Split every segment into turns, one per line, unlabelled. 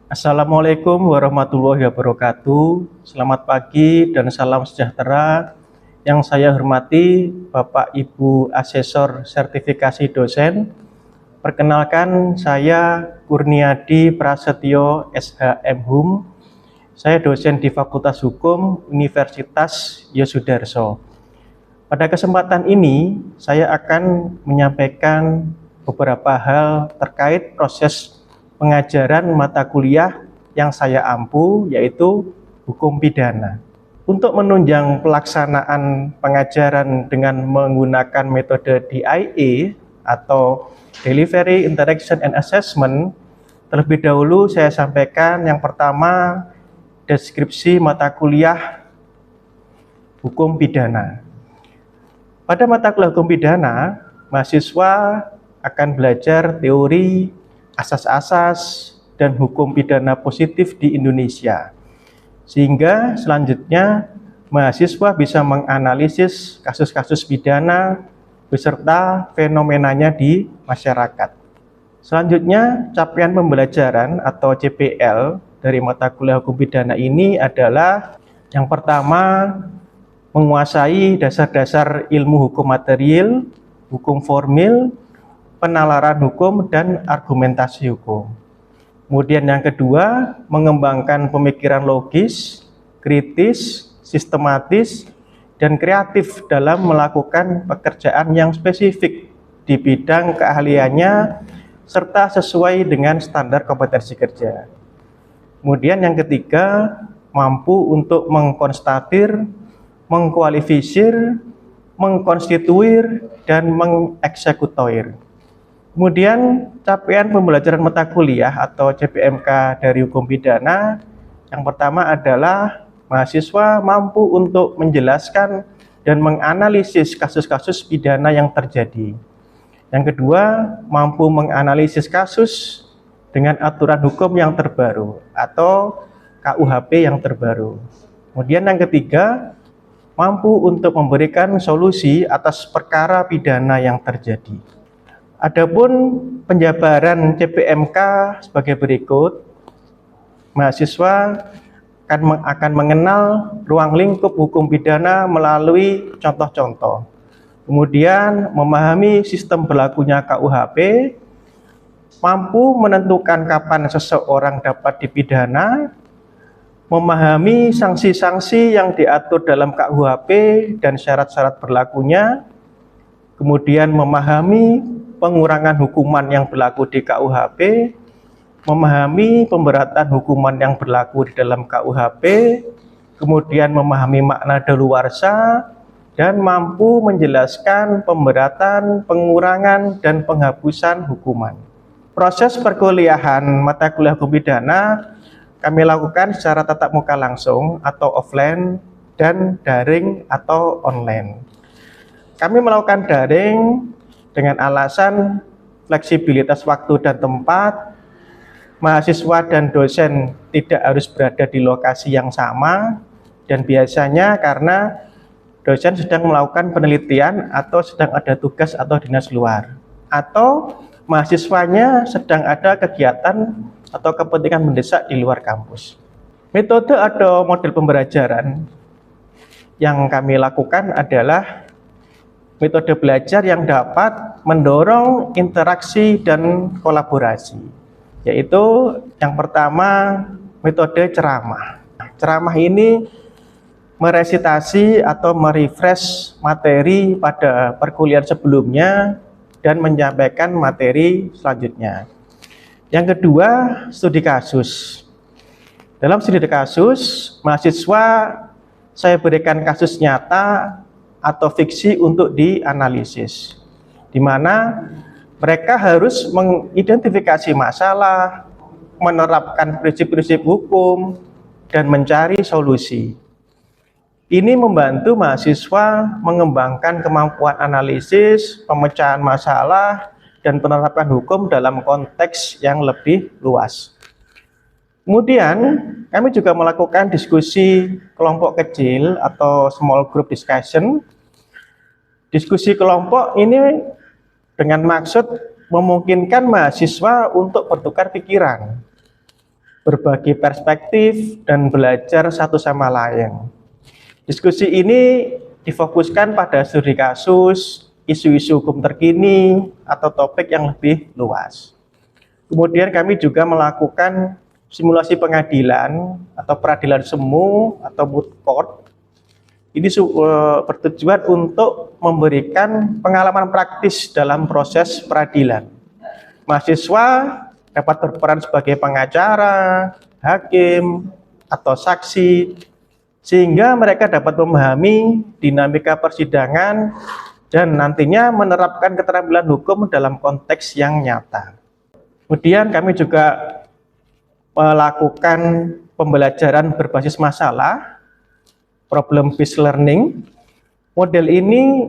Assalamualaikum warahmatullahi wabarakatuh. Selamat pagi dan salam sejahtera. Yang saya hormati Bapak Ibu Asesor Sertifikasi Dosen. Perkenalkan, saya Kurniadi Prasetyo SHM Hum. Saya dosen di Fakultas Hukum Universitas Yosudarso. Pada kesempatan ini, saya akan menyampaikan beberapa hal terkait proses pengajaran mata kuliah yang saya ampu, yaitu hukum pidana. Untuk menunjang pelaksanaan pengajaran dengan menggunakan metode DIA atau Delivery, Interaction, and Assessment, terlebih dahulu saya sampaikan yang pertama, deskripsi mata kuliah hukum pidana. Pada mata kuliah hukum pidana, mahasiswa akan belajar teori, asas-asas, dan hukum pidana positif di Indonesia. Sehingga selanjutnya mahasiswa bisa menganalisis kasus-kasus pidana beserta fenomenanya di masyarakat. Selanjutnya, capaian pembelajaran atau CPL dari mata kuliah hukum pidana ini adalah yang pertama, menguasai dasar-dasar ilmu hukum material, hukum formil, penalaran hukum, dan argumentasi hukum. Kemudian yang kedua, mengembangkan pemikiran logis, kritis, sistematis, dan kreatif dalam melakukan pekerjaan yang spesifik di bidang keahliannya, serta sesuai dengan standar kompetensi kerja. Kemudian yang ketiga, mampu untuk mengkonstatir, mengkualifisir, mengkonstituir, dan mengeksekutoir. Kemudian capaian pembelajaran mata kuliah atau CPMK dari hukum pidana yang pertama adalah mahasiswa mampu untuk menjelaskan dan menganalisis kasus-kasus pidana yang terjadi. Yang kedua, mampu menganalisis kasus dengan aturan hukum yang terbaru atau KUHP yang terbaru. Kemudian yang ketiga, mampu untuk memberikan solusi atas perkara pidana yang terjadi. Adapun penjabaran CPMK sebagai berikut, mahasiswa akan mengenal ruang lingkup hukum pidana melalui contoh-contoh. Kemudian memahami sistem berlakunya KUHP, mampu menentukan kapan seseorang dapat dipidana, memahami sanksi-sanksi yang diatur dalam KUHP dan syarat-syarat berlakunya, kemudian memahami pengurangan hukuman yang berlaku di KUHP, memahami pemberatan hukuman yang berlaku di dalam KUHP, kemudian memahami makna daluarsa, dan mampu menjelaskan pemberatan, pengurangan, dan penghapusan hukuman. Proses perkuliahan mata kuliah hukum pidana kami lakukan secara tatap muka langsung atau offline dan daring atau online. Kami melakukan daring dengan alasan fleksibilitas waktu dan tempat, mahasiswa dan dosen tidak harus berada di lokasi yang sama, dan biasanya karena dosen sedang melakukan penelitian atau sedang ada tugas atau dinas luar, atau mahasiswanya sedang ada kegiatan atau kepentingan mendesak di luar kampus. Metode atau model pembelajaran yang kami lakukan adalah metode belajar yang dapat mendorong interaksi dan kolaborasi, yaitu yang pertama metode ceramah. Ceramah ini meresitasi atau merefresh materi pada perkuliahan sebelumnya dan menyampaikan materi selanjutnya. Yang kedua, studi kasus. Dalam studi kasus, mahasiswa saya berikan kasus nyata atau fiksi untuk dianalisis, di mana mereka harus mengidentifikasi masalah, menerapkan prinsip-prinsip hukum, dan mencari solusi. Ini membantu mahasiswa mengembangkan kemampuan analisis, pemecahan masalah, dan penerapan hukum dalam konteks yang lebih luas. Kemudian, kami juga melakukan diskusi kelompok kecil atau small group discussion. Diskusi kelompok ini dengan maksud memungkinkan mahasiswa untuk bertukar pikiran, berbagi perspektif, dan belajar satu sama lain. Diskusi ini difokuskan pada studi kasus, isu-isu hukum terkini, atau topik yang lebih luas. Kemudian kami juga melakukan simulasi pengadilan atau peradilan semu atau moot court. Ini bertujuan untuk memberikan pengalaman praktis dalam proses peradilan. Mahasiswa dapat berperan sebagai pengacara, hakim, atau saksi, sehingga mereka dapat memahami dinamika persidangan dan nantinya menerapkan keterampilan hukum dalam konteks yang nyata. Kemudian kami juga melakukan pembelajaran berbasis masalah, problem based learning. Model ini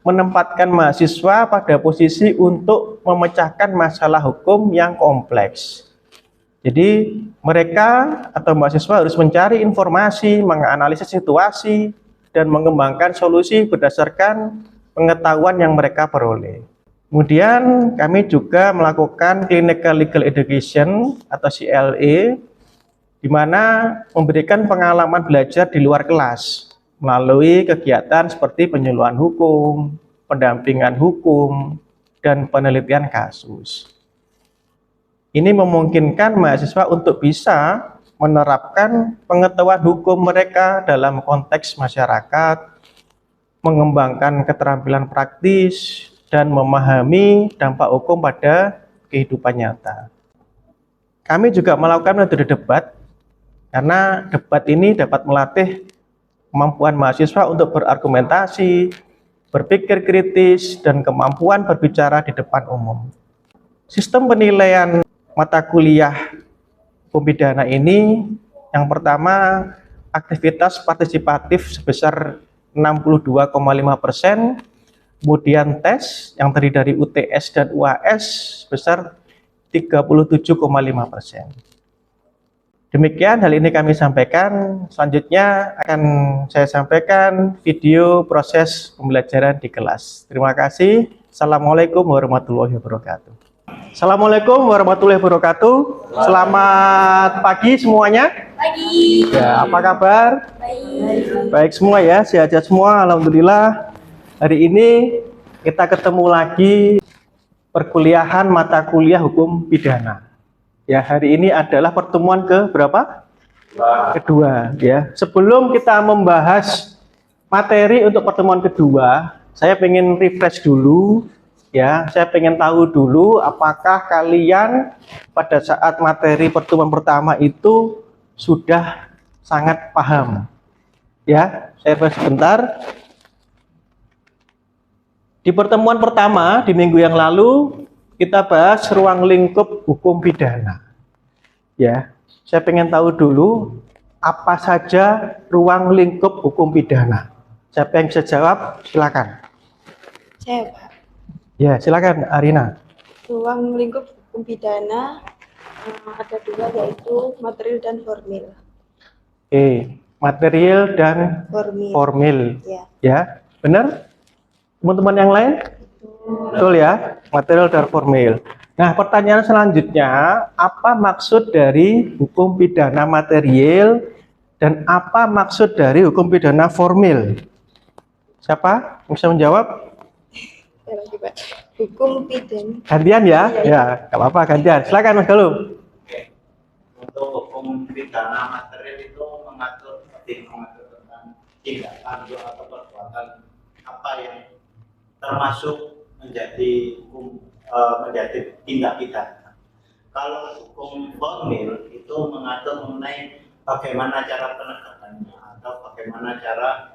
menempatkan mahasiswa pada posisi untuk memecahkan masalah hukum yang kompleks. Jadi mereka atau mahasiswa harus mencari informasi, menganalisis situasi, dan mengembangkan solusi berdasarkan pengetahuan yang mereka peroleh. Kemudian kami juga melakukan Clinical Legal Education atau CLE, di mana memberikan pengalaman belajar di luar kelas melalui kegiatan seperti penyuluhan hukum, pendampingan hukum, dan penelitian kasus. Ini memungkinkan mahasiswa untuk bisa menerapkan pengetahuan hukum mereka dalam konteks masyarakat, mengembangkan keterampilan praktis, dan memahami dampak hukum pada kehidupan nyata. Kami juga melakukan metode debat, karena debat ini dapat melatih kemampuan mahasiswa untuk berargumentasi, berpikir kritis, dan kemampuan berbicara di depan umum. Sistem penilaian mata kuliah hukum pidana ini, yang pertama, aktivitas partisipatif sebesar 62,5%, kemudian tes yang terdiri dari UTS dan UAS sebesar 37,5%. Demikian hal ini kami sampaikan. Selanjutnya akan saya sampaikan video proses pembelajaran di kelas. Terima kasih. Assalamualaikum warahmatullahi wabarakatuh. Assalamualaikum warahmatullahi wabarakatuh. Selamat pagi semuanya.
Pagi.
Ya, apa kabar?
Baik.
Baik semua ya, sehat-sehat semua. Alhamdulillah. Hari ini kita ketemu lagi perkuliahan mata kuliah hukum pidana. Ya, hari ini adalah pertemuan ke berapa? Kedua. Ya. Sebelum kita membahas materi untuk pertemuan kedua, saya pengen refresh dulu. Ya, saya pengen tahu dulu apakah kalian pada saat materi pertemuan pertama itu sudah sangat paham. Ya, saya refresh sebentar. Di pertemuan pertama di minggu yang lalu kita bahas ruang lingkup hukum pidana. Ya, saya pengen tahu dulu apa saja ruang lingkup hukum pidana. Siapa yang bisa jawab? Silakan.
Saya, Pak.
Ya, silakan Arina.
Ruang lingkup hukum pidana ada dua, yaitu material dan formil.
Oke, material dan formil.
Ya.
Ya, benar? Teman-teman yang lain? Betul ya, material dan formil. Nah, pertanyaan selanjutnya, apa maksud dari hukum pidana material dan apa maksud dari hukum pidana formil? Siapa bisa menjawab?
Ya, lagi, Pak. Hukum pidana.
Gantian ya? Ya, nggak apa-apa, gantian. Silakan Mas Galung.
Untuk hukum pidana material itu mengatur tentang tindakan atau perbuatan apa yang termasuk menjadi hukum menjadi tindak pidana. Kalau hukum formil itu mengatur mengenai bagaimana cara penegakannya atau bagaimana cara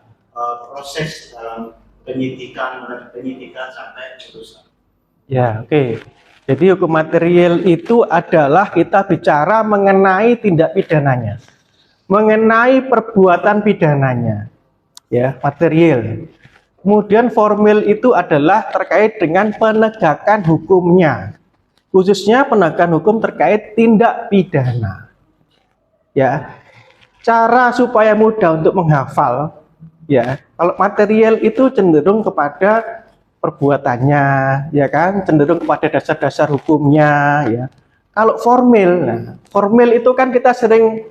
proses dalam penyidikan sampai putusan. Ya,
oke. Jadi hukum material itu adalah kita bicara mengenai tindak pidananya, mengenai perbuatan pidananya. Ya, material. Kemudian formil itu adalah terkait dengan penegakan hukumnya, khususnya penegakan hukum terkait tindak pidana. Ya, cara supaya mudah untuk menghafal, ya, kalau material itu cenderung kepada perbuatannya, ya kan, cenderung kepada dasar-dasar hukumnya, ya. Kalau formil, nah, formil itu kan kita sering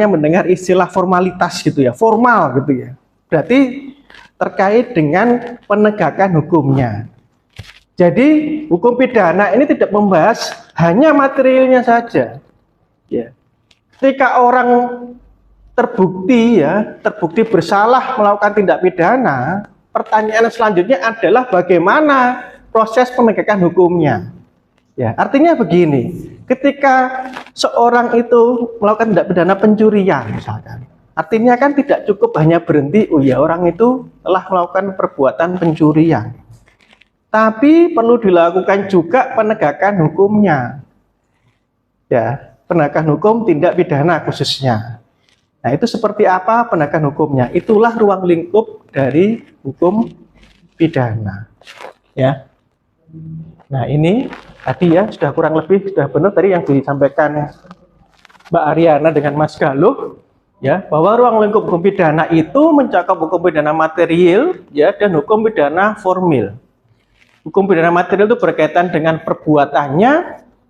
mendengar istilah formalitas gitu ya, formal gitu ya. Berarti terkait dengan penegakan hukumnya. Jadi hukum pidana ini tidak membahas hanya materialnya saja. Ya. Ketika orang terbukti bersalah melakukan tindak pidana, pertanyaan selanjutnya adalah bagaimana proses penegakan hukumnya. Ya, artinya begini, ketika seorang itu melakukan tindak pidana pencurian misalkan, artinya kan tidak cukup hanya berhenti, oh ya orang itu telah melakukan perbuatan pencurian. Tapi perlu dilakukan juga penegakan hukumnya. Ya, penegakan hukum tindak pidana khususnya. Nah, itu seperti apa penegakan hukumnya? Itulah ruang lingkup dari hukum pidana. Ya. Nah, ini tadi ya sudah kurang lebih sudah benar tadi yang disampaikan Mbak Ariana dengan Mas Galuh, ya, bahwa ruang lingkup hukum pidana itu mencakup hukum pidana material, ya, dan hukum pidana formil. Hukum pidana material itu berkaitan dengan perbuatannya,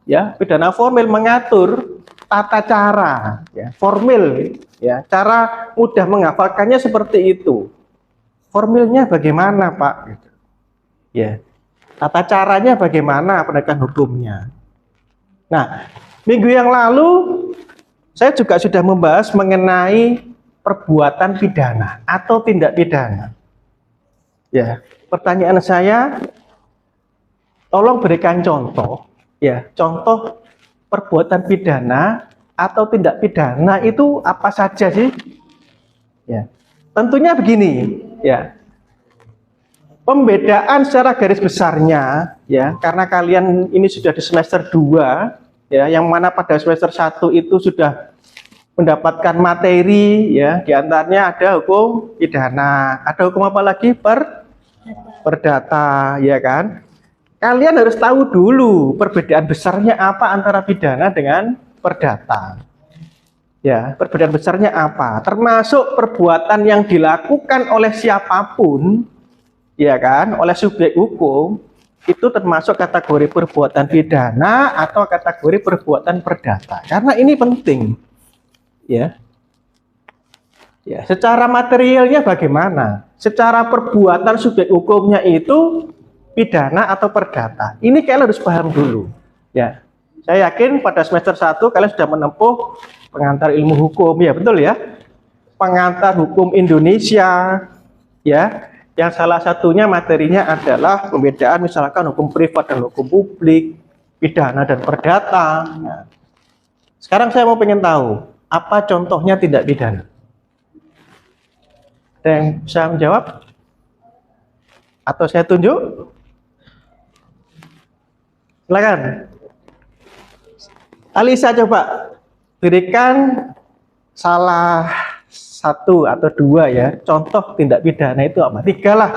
ya. Pidana formil mengatur tata cara, ya. Formil, ya, cara mudah menghafalkannya seperti itu. Formilnya bagaimana, Pak? Ya, tata caranya bagaimana penegakan hukumnya. Nah, minggu yang lalu saya juga sudah membahas mengenai perbuatan pidana atau tindak pidana. Ya, pertanyaan saya, tolong berikan contoh, ya, contoh perbuatan pidana atau tindak pidana itu apa saja sih? Ya, tentunya begini, ya. Pembedaan secara garis besarnya, ya, karena kalian ini sudah di semester 2, ya, yang mana pada semester 1 itu sudah mendapatkan materi, ya, diantaranya ada hukum pidana, ada hukum apa lagi? Perdata, ya kan? Kalian harus tahu dulu perbedaan besarnya apa antara pidana dengan perdata. Ya, perbedaan besarnya apa? Termasuk perbuatan yang dilakukan oleh siapapun, ya kan, oleh subjek hukum, itu termasuk kategori perbuatan pidana atau kategori perbuatan perdata. Karena ini penting. Ya. Ya, secara materialnya bagaimana? Secara perbuatan subjek hukumnya itu pidana atau perdata. Ini kalian harus paham dulu. Ya. Saya yakin pada semester 1 kalian sudah menempuh pengantar ilmu hukum, ya betul ya. Pengantar hukum Indonesia, ya. Yang salah satunya materinya adalah pembedaan misalkan hukum privat dan hukum publik, pidana dan perdata. Nah, sekarang saya mau pengen tahu, apa contohnya tindak pidana? Ada yang bisa menjawab? Atau saya tunjuk? Silakan. Alisa coba berikan salah satu atau dua ya contoh tindak pidana itu apa? 3 lah.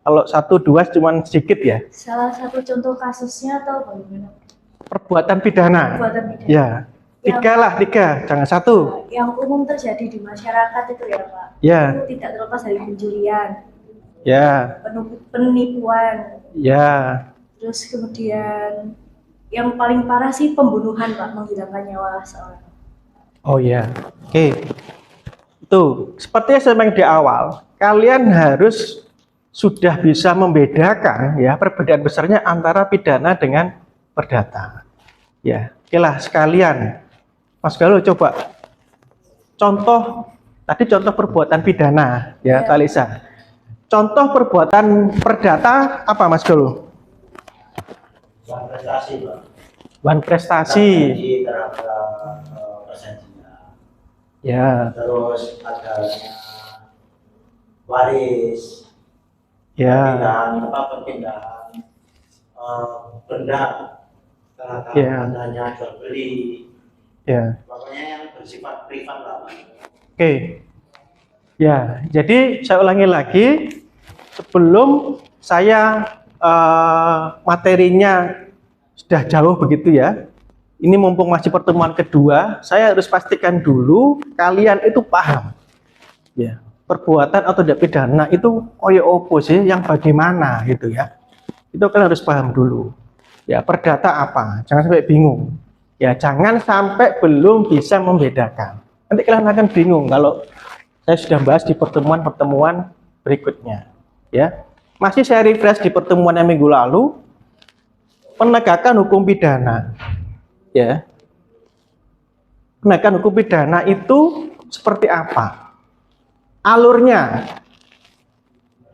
Kalau 1, 2 cuma sedikit ya.
Salah satu contoh kasusnya atau bagaimana?
Perbuatan pidana.
Perbuatan pidana.
Ya. 3 lah, 3, jangan 1.
Yang umum terjadi di masyarakat itu ya Pak.
Ya.
Itu tidak terlepas dari pencurian.
Ya.
Penipuan.
Ya.
Terus kemudian yang paling parah sih pembunuhan Pak, menghilangkan nyawa seorang.
Oh ya. Oke. Itu seperti yang saya bilang di awal, kalian harus sudah bisa membedakan ya perbedaan besarnya antara pidana dengan perdata. Ya, oke lah sekalian. Mas Galuh coba contoh tadi contoh perbuatan pidana ya, Kalisa. Contoh perbuatan perdata apa Mas Galuh?
Bahan prestasi, Pak.
Bahan prestasi.
Terhadap persenjataan.
Ya.
Terus adanya waris.
Ya.
Perpindahan benda terhadap adanya jual beli.
Ya.
Pokoknya yang bersifat privat lah.
Oke. Ya, jadi saya ulangi lagi sebelum saya materinya sudah jauh begitu ya. Ini mumpung masih pertemuan kedua, saya harus pastikan dulu kalian itu paham. Ya, perbuatan atau tindak pidana itu koyo opo sih, yang bagaimana gitu ya. Itu kalian harus paham dulu. Ya, perdata apa? Jangan sampai bingung. Ya, jangan sampai belum bisa membedakan. Nanti kalian akan bingung kalau saya sudah bahas di pertemuan-pertemuan berikutnya. Ya, masih saya refresh di pertemuan yang minggu lalu, penegakan hukum pidana. Ya, penegakan hukum pidana itu seperti apa? Alurnya,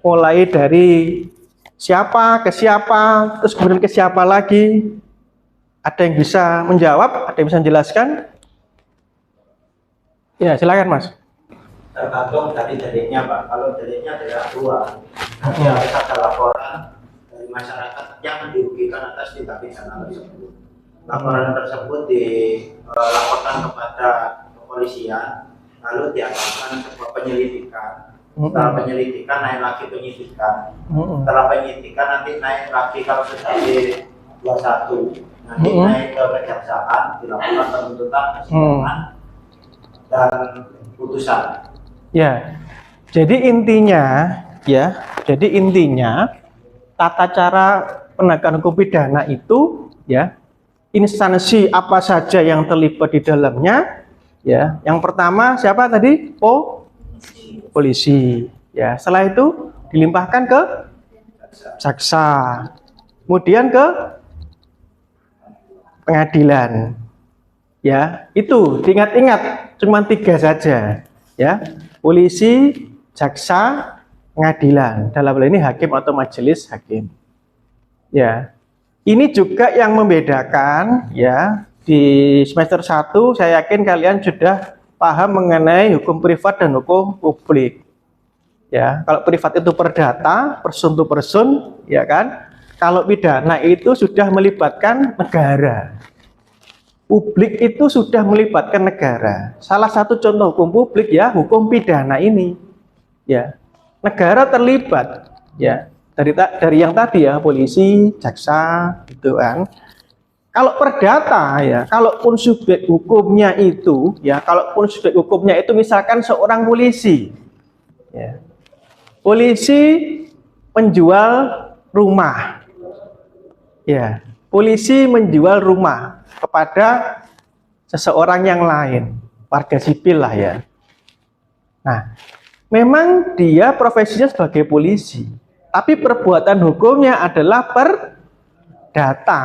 mulai dari siapa ke siapa, terus kemudian ke siapa lagi. Ada yang bisa menjawab? Ada yang bisa menjelaskan? Ya, silakan Mas.
Tergantung dari deliknya Pak. Kalau deliknya dari aduan, nanti harus ada laporan dari masyarakat yang dirugikan atas tindak pidana tersebut. Laporan tersebut dilaporkan kepada kepolisian, lalu diajukan sebuah penyelidikan. Setelah penyelidikan naik lagi penyidikan. Setelah penyidikan nanti naik lagi kalau sudah di 21, nanti naik ke kejaksaan, dilakukan penuntutan, persidangan, dan putusan.
Ya, jadi intinya tata cara penegakan hukum pidana itu ya, instansi apa saja yang terlibat di dalamnya ya. Yang pertama siapa tadi? Polisi. Ya, setelah itu dilimpahkan ke jaksa. Kemudian ke pengadilan. Ya, itu diingat-ingat cuma 3 saja ya. Polisi, jaksa, pengadilan. Dalam hal ini hakim atau majelis hakim. Ya. Ini juga yang membedakan ya, di semester 1 saya yakin kalian sudah paham mengenai hukum privat dan hukum publik. Ya, kalau privat itu perdata, person to person, ya kan? Kalau pidana itu sudah melibatkan negara. Publik itu sudah melibatkan negara. Salah satu contoh hukum publik ya, hukum pidana ini. Ya. Negara terlibat ya. Dari yang tadi ya, polisi, jaksa, gitu kan. Kalau perdata ya, kalaupun subjek hukumnya itu ya, kalaupun subjek hukumnya itu misalkan seorang polisi. Ya. Polisi menjual rumah. Ya, polisi menjual rumah kepada seseorang yang lain, warga sipil lah ya. Nah, memang dia profesinya sebagai polisi, tapi perbuatan hukumnya adalah perdata.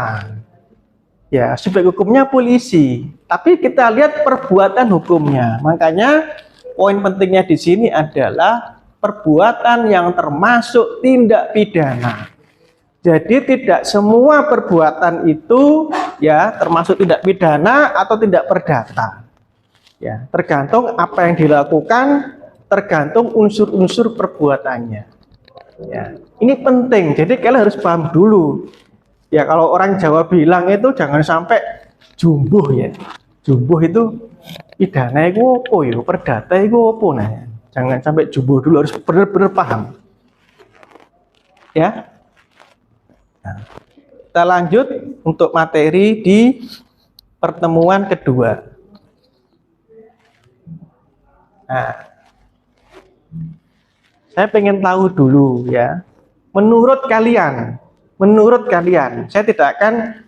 Ya, subjek hukumnya polisi, tapi kita lihat perbuatan hukumnya. Makanya poin pentingnya di sini adalah perbuatan yang termasuk tindak pidana. Jadi tidak semua perbuatan itu ya termasuk tindak pidana atau tidak perdata. Ya, tergantung apa yang dilakukan, tergantung unsur-unsur perbuatannya. Ya, ini penting. Jadi kalian harus paham dulu. Ya, kalau orang Jawa bilang itu jangan sampai jumbuh ya. Jumbuh itu pidana itu apa ya, perdata itu apa nah. Jangan sampai jumbuh dulu, harus benar-benar paham. Ya. Nah, kita lanjut untuk materi di pertemuan kedua. Nah, saya pengen tahu dulu ya, menurut kalian, saya tidak akan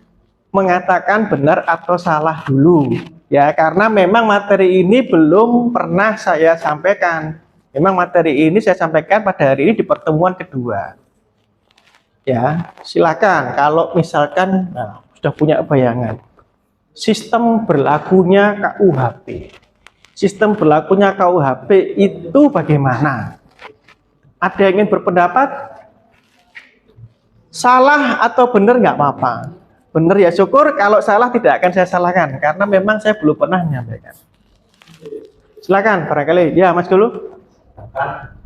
mengatakan benar atau salah dulu, ya, karena memang materi ini belum pernah saya sampaikan. Memang materi ini saya sampaikan pada hari ini di pertemuan kedua. Ya, silakan kalau misalkan sudah punya bayangan sistem berlakunya KUHP. Sistem berlakunya KUHP itu bagaimana? Ada yang ingin berpendapat? Salah atau benar nggak apa-apa. Benar ya syukur, kalau salah tidak akan saya salahkan karena memang saya belum pernah menyampaikan. Silakan barangkali. Ya, Mas dulu.
Kan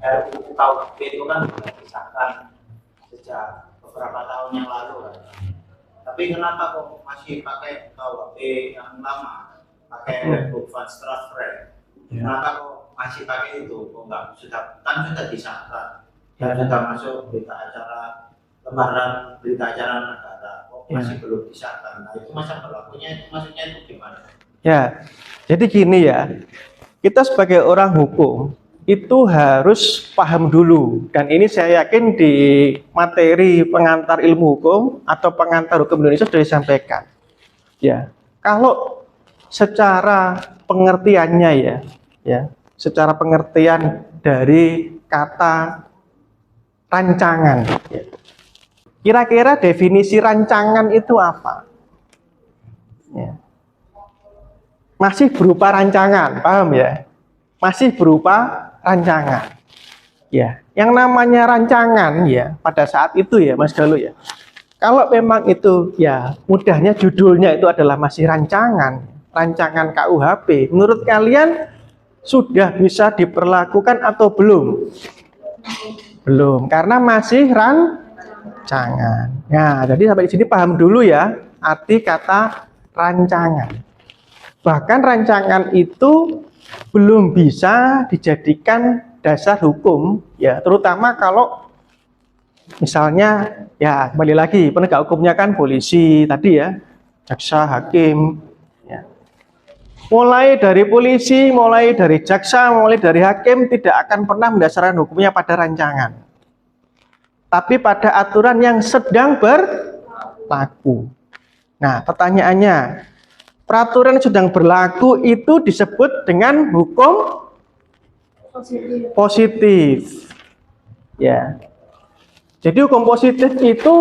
RUU KUHP itu kan sudah disahkan sejak beberapa tahun yang lalu kan. Tapi kenapa kok masih pakai KUHP yang lama, pakai RUU Fast Track? Kenapa kok masih pakai itu? Kok nggak sudah disahkan dan sudah masuk berita acara lembaran berita acara negara, kok masih belum disahkan? Nah, itu masa berlakunya itu maksudnya itu gimana?
Ya, jadi gini ya, kita sebagai orang hukum itu harus paham dulu, dan ini saya yakin di materi pengantar ilmu hukum atau pengantar hukum Indonesia sudah disampaikan. Ya, kalau secara pengertiannya secara pengertian dari kata rancangan, ya. Kira-kira definisi rancangan itu apa? Ya. Masih berupa rancangan, paham ya? Masih berupa rancangan. Ya, yang namanya rancangan ya pada saat itu ya Mas Galuh ya. Kalau memang itu ya mudahnya judulnya itu adalah masih rancangan KUHP, menurut kalian sudah bisa diperlakukan atau belum? Belum, karena masih rancangan. Nah, jadi sampai di sini paham dulu ya arti kata rancangan. Bahkan rancangan itu belum bisa dijadikan dasar hukum ya, terutama kalau misalnya ya kembali lagi penegak hukumnya kan polisi tadi ya, jaksa, hakim ya. Mulai dari polisi, mulai dari jaksa, mulai dari hakim tidak akan pernah mendasarkan hukumnya pada rancangan, tapi pada aturan yang sedang berlaku. Nah, pertanyaannya, peraturan yang sedang berlaku itu disebut dengan hukum positif. Ya. Jadi hukum positif itu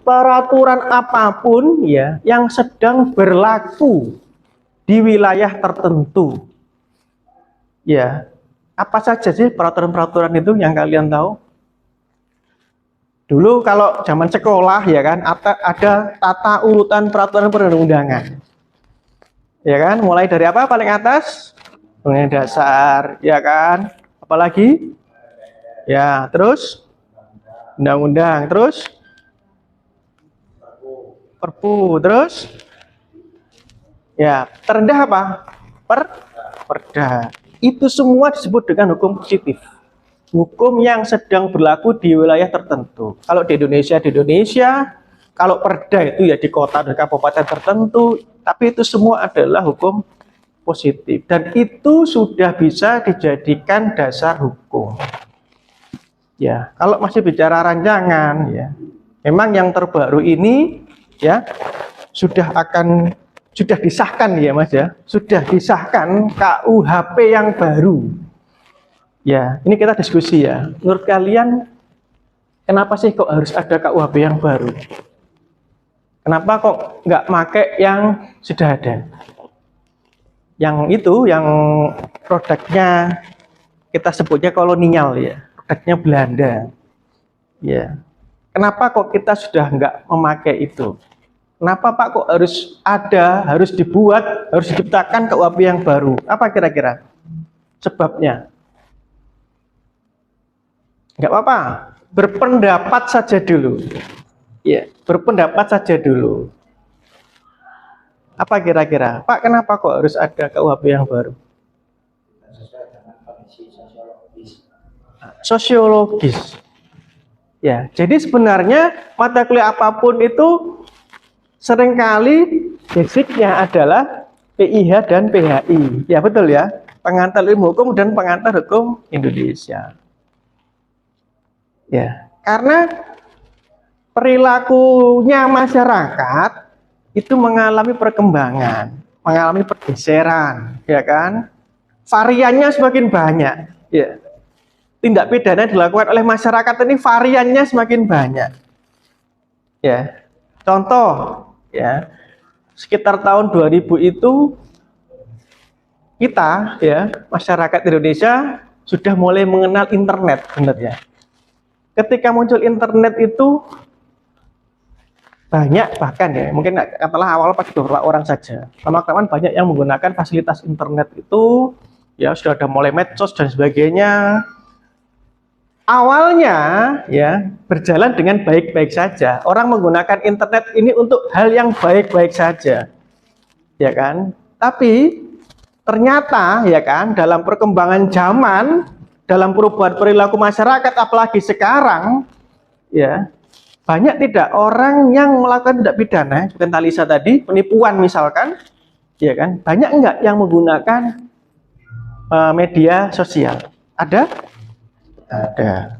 peraturan apapun ya yang sedang berlaku di wilayah tertentu. Ya. Apa saja sih peraturan-peraturan itu yang kalian tahu? Dulu kalau zaman sekolah ya kan ada tata urutan peraturan perundang-undangan. Ya kan, mulai dari apa paling atas? Undang dasar, ya kan? Apalagi? Ya, terus undang-undang, terus Perpu, terus ya, terendah apa? Perda. Itu semua disebut dengan hukum positif. Hukum yang sedang berlaku di wilayah tertentu. Kalau di Indonesia, kalau perda itu ya di kota dan kabupaten tertentu. Tapi itu semua adalah hukum positif. Dan itu sudah bisa dijadikan dasar hukum. Ya, kalau masih bicara rancangan, ya, memang yang terbaru ini, ya, sudah disahkan ya Mas ya. Sudah disahkan KUHP yang baru. Ya, ini kita diskusi ya. Menurut kalian, kenapa sih kok harus ada KUHP yang baru? Kenapa kok nggak pakai yang sudah ada? Yang itu, yang produknya kita sebutnya kolonial ya, produknya Belanda. Ya, kenapa kok kita sudah nggak memakai itu? Kenapa Pak kok harus dibuat, harus diciptakan KUHP yang baru? Apa kira-kira sebabnya? Nggak apa-apa, berpendapat saja dulu. Ya, berpendapat saja dulu. Apa kira-kira? Pak, kenapa kok harus ada KUHP yang baru? Sosiologis. Ya, jadi sebenarnya mata kuliah apapun itu seringkali basicnya adalah PIH dan PHI. Ya, betul ya. Pengantar ilmu hukum dan pengantar hukum Indonesia. Ya, karena perilakunya masyarakat itu mengalami perkembangan, mengalami pergeseran, ya kan? Variannya semakin banyak, ya. Tindak pidana dilakukan oleh masyarakat ini variannya semakin banyak. Ya. Contoh, ya. Sekitar tahun 2000 itu kita, ya, masyarakat Indonesia sudah mulai mengenal internet, benar ya. Ketika muncul internet itu banyak, bahkan ya mungkin katakanlah awal pas beberapa orang saja, lama-kelamaan banyak yang menggunakan fasilitas internet itu, ya sudah ada mulai medsos dan sebagainya. Awalnya ya berjalan dengan baik-baik saja, orang menggunakan internet ini untuk hal yang baik-baik saja, ya kan? Tapi ternyata ya kan dalam perkembangan zaman, dalam perubahan perilaku masyarakat, apalagi sekarang, ya banyak tidak orang yang melakukan tindak pidana, bukan Talisa tadi, penipuan misalkan, ya kan, banyak enggak yang menggunakan media sosial, Ada? Ada.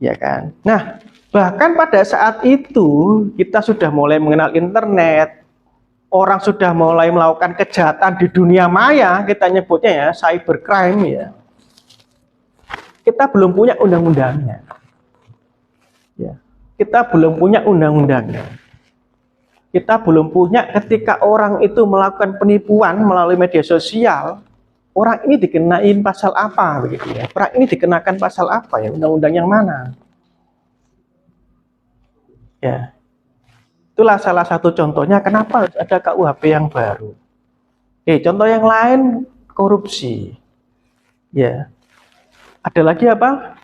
Ya kan? Nah, bahkan pada saat itu kita sudah mulai mengenal internet, orang sudah mulai melakukan kejahatan di dunia maya, kita nyebutnya ya cybercrime ya. Kita belum punya undang-undangnya. Ya. Kita belum punya undang-undangnya. Kita belum punya ketika orang itu melakukan penipuan melalui media sosial, orang ini dikenain pasal apa begitu ya. Orang ini dikenakan pasal apa ya, undang-undang yang mana? Ya. Itulah salah satu contohnya kenapa harus ada KUHP yang baru. Contoh yang lain korupsi. Ya. Ada lagi apa?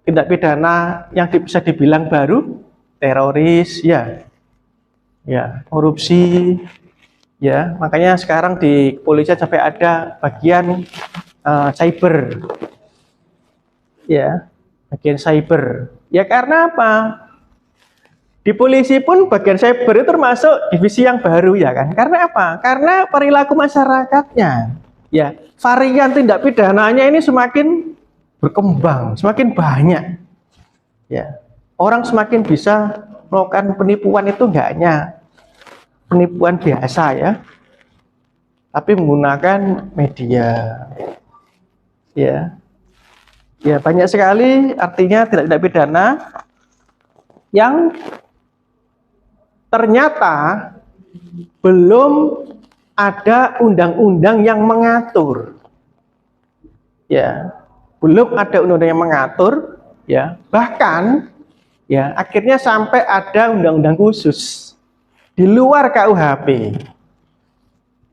Tindak pidana yang bisa dibilang baru, teroris, ya. Ya, korupsi. Ya, makanya sekarang di kepolisian sampai ada bagian cyber. Ya, bagian cyber. Ya karena apa? Di polisi pun bagian cyber itu termasuk divisi yang baru ya kan? Karena apa? Karena perilaku masyarakatnya. Ya, varian tindak pidananya ini semakin berkembang, semakin banyak. Ya, orang semakin bisa melakukan penipuan itu enggak hanya penipuan biasa ya, tapi menggunakan media. Ya, ya banyak sekali artinya tindak pidana yang ternyata belum ada undang-undang yang mengatur. Ya, belum ada undang-undang yang mengatur, ya. Bahkan ya akhirnya sampai ada undang-undang khusus di luar KUHP.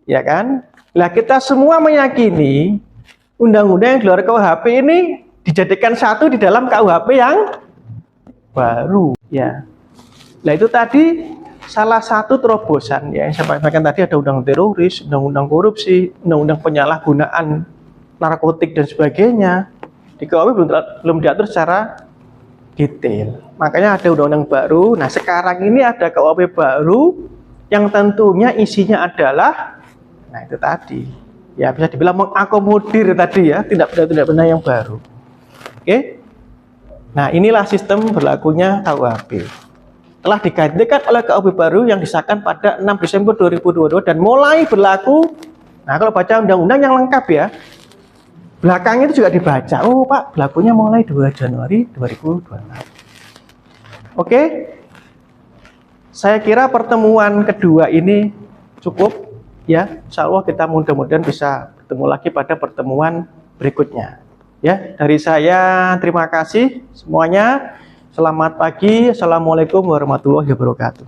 Ya kan? Lah kita semua meyakini undang-undang yang di luar KUHP ini dijadikan satu di dalam KUHP yang baru, ya. Nah itu tadi salah satu terobosan ya, yang saya sampaikan tadi ada undang teroris, undang-undang korupsi, undang-undang penyalahgunaan narkotik dan sebagainya. Di KUHP belum diatur secara detail. Makanya ada undang-undang baru. Nah sekarang ini ada KUHP baru yang tentunya isinya adalah, nah itu tadi, ya bisa dibilang mengakomodir tadi ya tindak pidana yang baru. Oke. Nah inilah sistem berlakunya KUHP. Telah digantikan oleh KUHP baru yang disahkan pada 6 Desember 2022 dan mulai berlaku. Nah kalau baca undang-undang yang lengkap ya, belakangnya itu juga dibaca. Oh Pak, berlakunya mulai 2 Januari 2026. Oke, saya kira pertemuan kedua ini cukup ya. Insya Allah kita mudah-mudahan bisa bertemu lagi pada pertemuan berikutnya. Ya, dari saya terima kasih semuanya. Selamat pagi. Assalamualaikum warahmatullahi wabarakatuh.